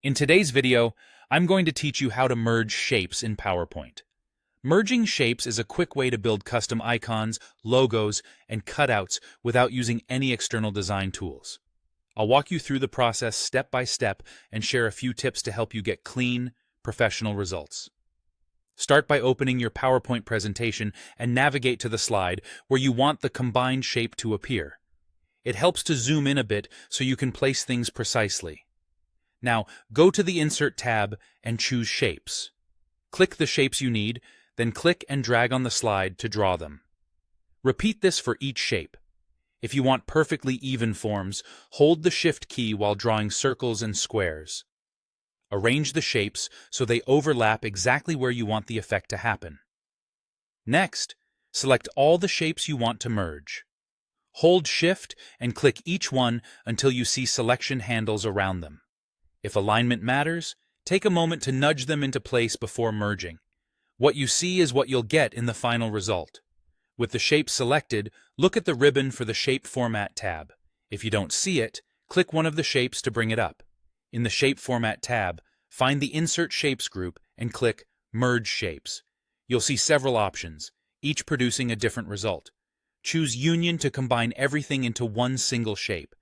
In today's video, I'm going to teach you how to merge shapes in PowerPoint. Merging shapes is a quick way to build custom icons, logos, and cutouts without using any external design tools. I'll walk you through the process step by step and share a few tips to help you get clean, professional results. Start by opening your PowerPoint presentation and navigate to the slide where you want the combined shape to appear. It helps to zoom in a bit so you can place things precisely. Now, go to the Insert tab and choose Shapes. Click the shapes you need, then click and drag on the slide to draw them. Repeat this for each shape. If you want perfectly even forms, hold the Shift key while drawing circles and squares. Arrange the shapes so they overlap exactly where you want the effect to happen. Next, select all the shapes you want to merge. Hold Shift and click each one until you see selection handles around them. If alignment matters, take a moment to nudge them into place before merging. What you see is what you'll get in the final result. With the shape selected, look at the ribbon for the Shape Format tab. If you don't see it, click one of the shapes to bring it up. In the Shape Format tab, find the Insert Shapes group and click Merge Shapes. You'll see several options, each producing a different result. Choose Union to combine everything into one single shape.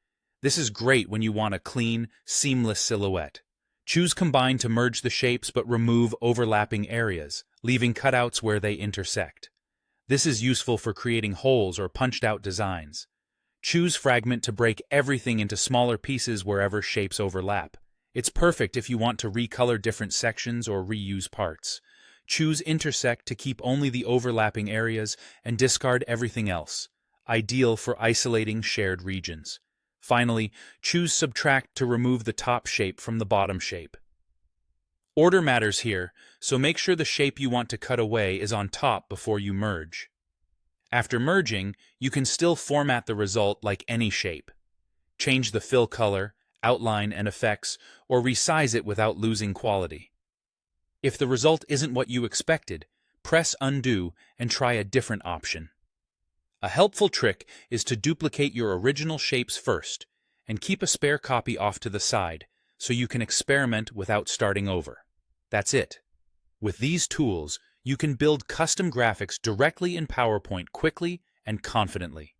This is great when you want a clean, seamless silhouette. Choose Combine to merge the shapes but remove overlapping areas, leaving cutouts where they intersect. This is useful for creating holes or punched-out designs. Choose Fragment to break everything into smaller pieces wherever shapes overlap. It's perfect if you want to recolor different sections or reuse parts. Choose Intersect to keep only the overlapping areas and discard everything else, ideal for isolating shared regions. Finally, choose Subtract to remove the top shape from the bottom shape. Order matters here, so make sure the shape you want to cut away is on top before you merge. After merging, you can still format the result like any shape. Change the fill color, outline, and effects, or resize it without losing quality. If the result isn't what you expected, press Undo and try a different option. A helpful trick is to duplicate your original shapes first and keep a spare copy off to the side so you can experiment without starting over. That's it. With these tools, you can build custom graphics directly in PowerPoint quickly and confidently.